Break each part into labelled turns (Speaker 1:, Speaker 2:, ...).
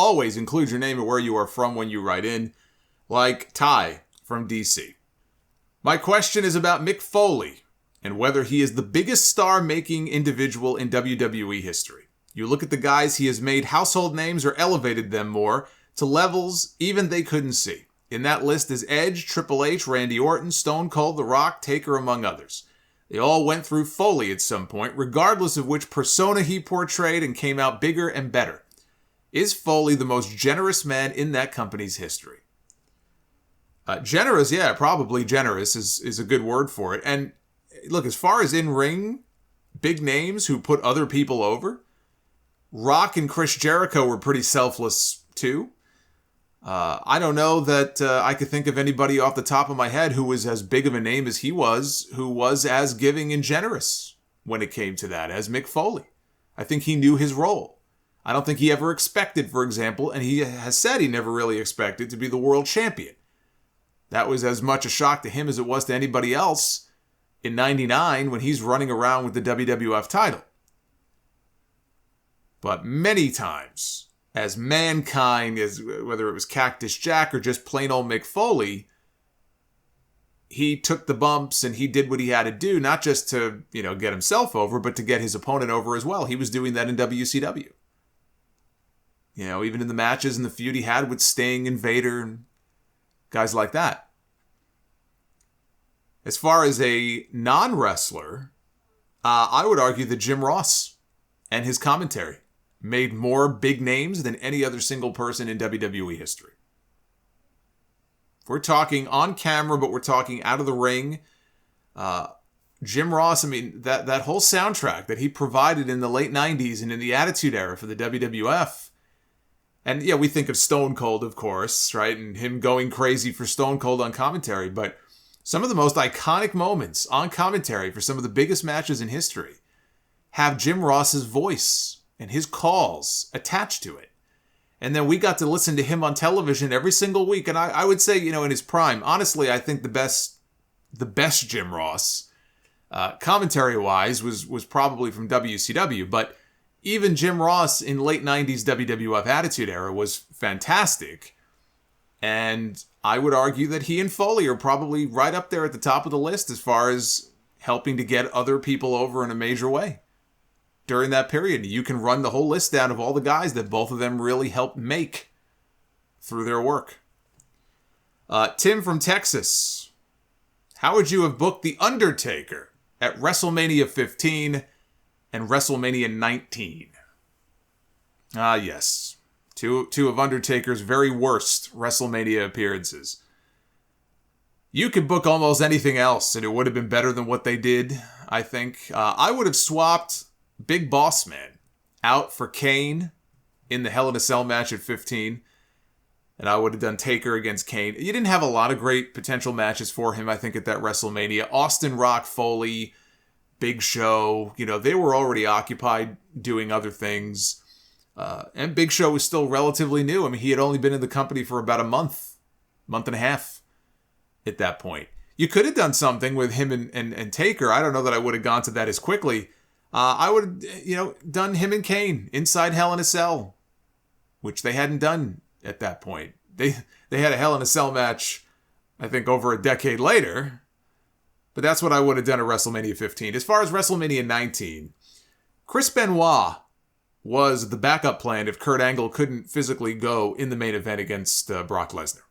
Speaker 1: always include your name and where you are from when you write in, like Ty from DC. My question is about Mick Foley and whether he is the biggest star-making individual in WWE history. You look at the guys he has made household names or elevated them more to levels even they couldn't see. In that list is Edge, Triple H, Randy Orton, Stone Cold, The Rock, Taker, among others. They all went through Foley at some point, regardless of which persona he portrayed, and came out bigger and better. Is Foley the most generous man in that company's history? Generous, yeah, probably generous is a good word for it. And look, as far as in-ring big names who put other people over, Rock and Chris Jericho were pretty selfless too. I don't know that I could think of anybody off the top of my head who was as big of a name as he was, who was as giving and generous when it came to that as Mick Foley. I think he knew his role. I don't think he ever expected, for example, and he has said he never really expected to be the world champion. That was as much a shock to him as it was to anybody else in '99 when he's running around with the WWF title. But many times, as Mankind, as whether it was Cactus Jack or just plain old Mick Foley, he took the bumps and he did what he had to do, not just to, get himself over, but to get his opponent over as well. He was doing that in WCW. Even in the matches and the feud he had with Sting and Vader and guys like that. As far as a non-wrestler, I would argue that Jim Ross and his commentary made more big names than any other single person in WWE history. If we're talking on camera, but we're talking out of the ring, Jim Ross, that whole soundtrack that he provided in the late 90s and in the Attitude Era for the WWF. And yeah, we think of Stone Cold, of course, right? And him going crazy for Stone Cold on commentary. But some of the most iconic moments on commentary for some of the biggest matches in history have Jim Ross's voice and his calls attached to it. And then we got to listen to him on television every single week. And I would say, in his prime, honestly, I think the best Jim Ross, commentary-wise, was probably from WCW. But even Jim Ross in late 90s WWF Attitude Era was fantastic. And I would argue that he and Foley are probably right up there at the top of the list as far as helping to get other people over in a major way. During that period, you can run the whole list down of all the guys that both of them really helped make through their work. Tim from Texas. How would you have booked The Undertaker at WrestleMania 15 and WrestleMania 19? Yes. Two of Undertaker's very worst WrestleMania appearances. You could book almost anything else, and it would have been better than what they did, I think. I would have swapped Big Boss Man out for Kane in the Hell in a Cell match at 15. And I would have done Taker against Kane. You didn't have a lot of great potential matches for him, I think, at that WrestleMania. Austin, Rock, Foley, Big Show, they were already occupied doing other things. And Big Show was still relatively new. He had only been in the company for about a month and a half at that point. You could have done something with him and Taker. I don't know that I would have gone to that as quickly. I would have, done him and Kane inside Hell in a Cell, which they hadn't done at that point. They had a Hell in a Cell match, I think, over a decade later. But that's what I would have done at WrestleMania 15. As far as WrestleMania 19, Chris Benoit was the backup plan if Kurt Angle couldn't physically go in the main event against Brock Lesnar.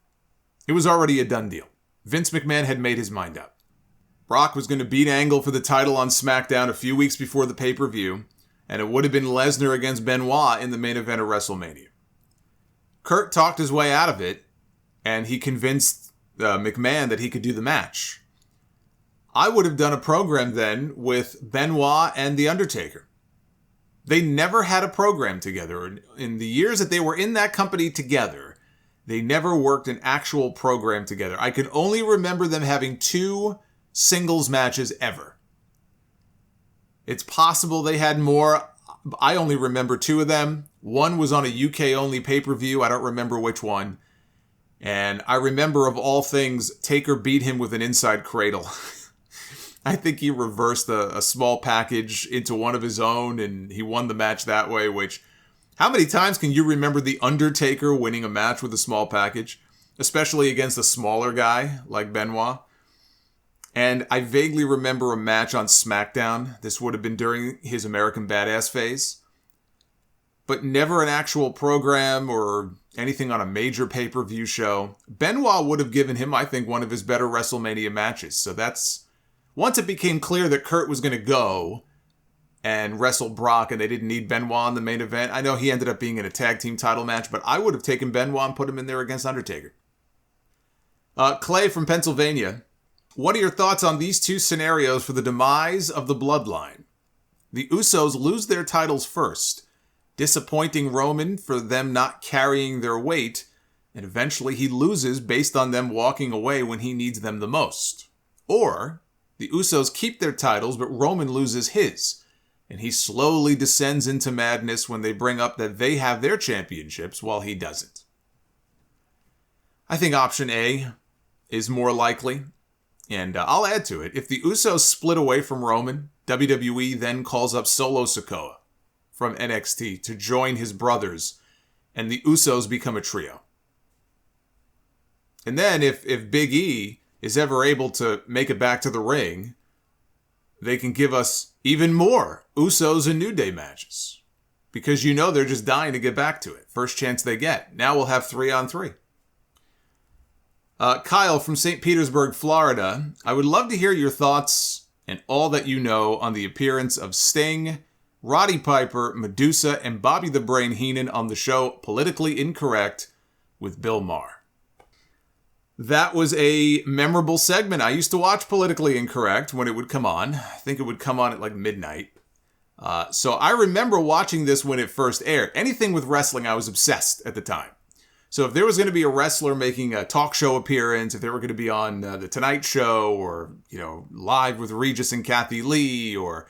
Speaker 1: It was already a done deal. Vince McMahon had made his mind up. Brock was going to beat Angle for the title on SmackDown a few weeks before the pay-per-view, and it would have been Lesnar against Benoit in the main event of WrestleMania. Kurt talked his way out of it, and he convinced McMahon that he could do the match. I would have done a program then with Benoit and The Undertaker. They never had a program together. In the years that they were in that company together, they never worked an actual program together. I can only remember them having 2 singles matches ever. It's possible they had more. I only remember 2 of them. One was on a UK-only pay-per-view. I don't remember which one. And I remember, of all things, Taker beat him with an inside cradle. I think he reversed a small package into one of his own, and he won the match that way, which, How many times can you remember The Undertaker winning a match with a small package, especially against a smaller guy like Benoit? And I vaguely remember a match on SmackDown. This would have been during his American Badass phase. But never an actual program or anything on a major pay-per-view show. Benoit would have given him, I think, one of his better WrestleMania matches. So that's... Once it became clear that Kurt was going to go and wrestle Brock and they didn't need Benoit in the main event, I know he ended up being in a tag team title match, but I would have taken Benoit and put him in there against Undertaker. Clay from Pennsylvania. What are your thoughts on these two scenarios for the demise of the Bloodline? The Usos lose their titles first, disappointing Roman for them not carrying their weight, and eventually he loses based on them walking away when he needs them the most. Or the Usos keep their titles, but Roman loses his, and he slowly descends into madness when they bring up that they have their championships while he doesn't. I think option A is more likely. And I'll add to it. If the Usos split away from Roman, WWE then calls up Solo Sikoa from NXT to join his brothers, and the Usos become a trio. And then if Big E is ever able to make it back to the ring, they can give us even more Usos and New Day matches. Because you know they're just dying to get back to it. First chance they get. Now we'll have 3-on-3. Kyle from St. Petersburg, Florida. I would love to hear your thoughts and all that you know on the appearance of Sting, Roddy Piper, Medusa, and Bobby the Brain Heenan on the show Politically Incorrect with Bill Maher. That was a memorable segment. I used to watch Politically Incorrect when it would come on. I think it would come on at like midnight. So I remember watching this when it first aired. Anything with wrestling, I was obsessed at the time. So if there was going to be a wrestler making a talk show appearance, if they were going to be on The Tonight Show or, Live with Regis and Kathy Lee, or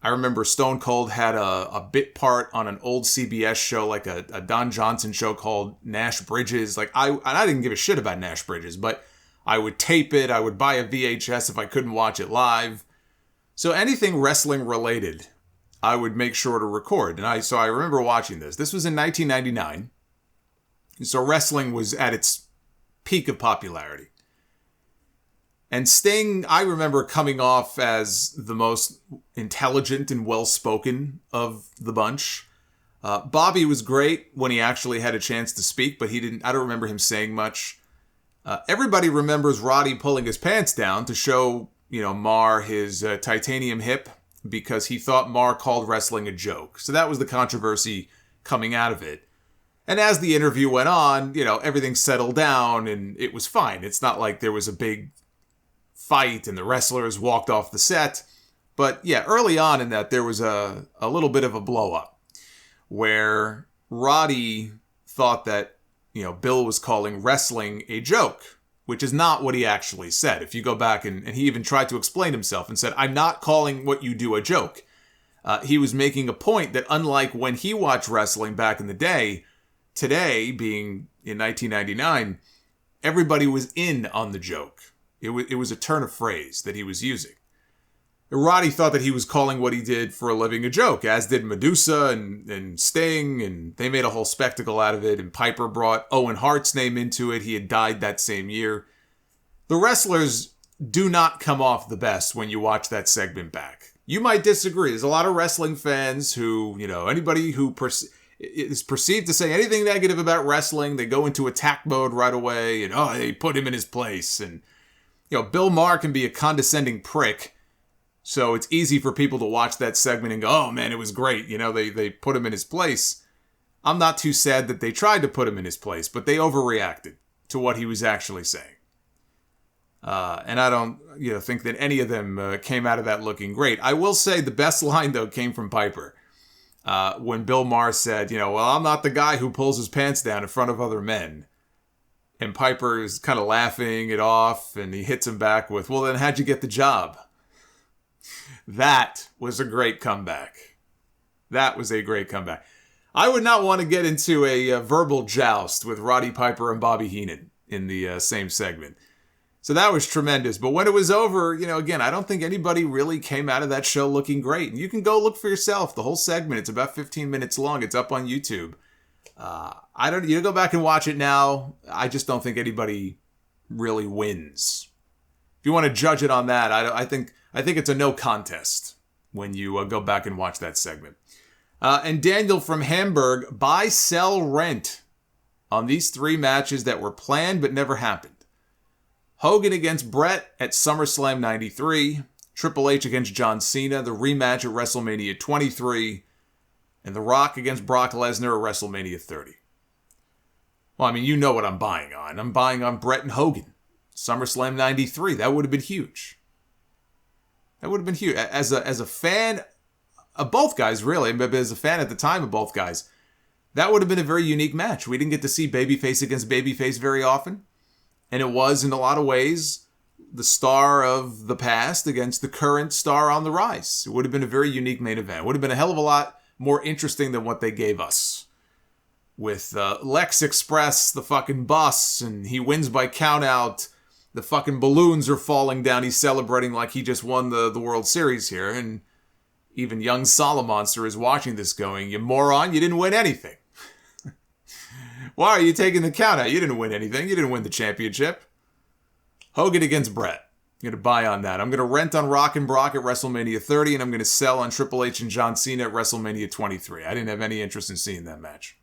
Speaker 1: I remember Stone Cold had a bit part on an old CBS show, like a Don Johnson show called Nash Bridges. I didn't give a shit about Nash Bridges, but I would tape it. I would buy a VHS if I couldn't watch it live. So anything wrestling related, I would make sure to record. And so I remember watching this. This was in 1999. So wrestling was at its peak of popularity. And Sting, I remember coming off as the most intelligent and well-spoken of the bunch. Bobby was great when he actually had a chance to speak, but I don't remember him saying much. Everybody remembers Roddy pulling his pants down to show, Maher his titanium hip because he thought Maher called wrestling a joke. So that was the controversy coming out of it. And as the interview went on, everything settled down and it was fine. It's not like there was a big fight and the wrestlers walked off the set. But yeah, early on in that, there was a little bit of a blow up where Roddy thought that, Bill was calling wrestling a joke, which is not what he actually said. If you go back and he even tried to explain himself and said, I'm not calling what you do a joke. He was making a point that unlike when he watched wrestling back in the day, today, being in 1999, everybody was in on the joke. It was a turn of phrase that he was using. Roddy thought that he was calling what he did for a living a joke, as did Medusa and Sting, and they made a whole spectacle out of it, and Piper brought Owen Hart's name into it. He had died that same year. The wrestlers do not come off the best when you watch that segment back. You might disagree. There's a lot of wrestling fans who, anybody who is perceived to say anything negative about wrestling, they go into attack mode right away, and they put him in his place. And Bill Maher can be a condescending prick, so it's easy for people to watch that segment and go, oh man, it was great. They put him in his place. I'm not too sad that they tried to put him in his place, but they overreacted to what he was actually saying. And I don't think that any of them came out of that looking great. I will say the best line, though, came from Piper. When Bill Maher said, well, I'm not the guy who pulls his pants down in front of other men. And Piper is kind of laughing it off, and he hits him back with, well, then how'd you get the job? That was a great comeback. That was a great comeback. I would not want to get into a verbal joust with Roddy Piper and Bobby Heenan in the same segment. So that was tremendous. But when it was over, again, I don't think anybody really came out of that show looking great. And you can go look for yourself. The whole segment, it's about 15 minutes long. It's up on YouTube. You go back and watch it now. I just don't think anybody really wins. If you want to judge it on that, I think it's a no contest when you go back and watch that segment. And Daniel from Hamburg, buy, sell, rent on these 3 matches that were planned but never happened. Hogan against Bret at SummerSlam 93, Triple H against John Cena, the rematch at WrestleMania 23, and The Rock against Brock Lesnar at WrestleMania 30. Well, I mean, you know what I'm buying on. I'm buying on Bret and Hogan. SummerSlam 93, that would have been huge. That would have been huge. As a fan of both guys, really, but as a fan at the time of both guys, that would have been a very unique match. We didn't get to see babyface against babyface very often. And it was, in a lot of ways, the star of the past against the current star on the rise. It would have been a very unique main event. It would have been a hell of a lot more interesting than what they gave us. With Lex Express, the fucking bus, and he wins by countout. The fucking balloons are falling down. He's celebrating like he just won the World Series here. And even young Solomonster is watching this going, you moron, you didn't win anything. Why are you taking the count out? You didn't win anything. You didn't win the championship. Hogan against Bret. I'm going to buy on that. I'm going to rent on Rock and Brock at WrestleMania 30, and I'm going to sell on Triple H and John Cena at WrestleMania 23. I didn't have any interest in seeing that match.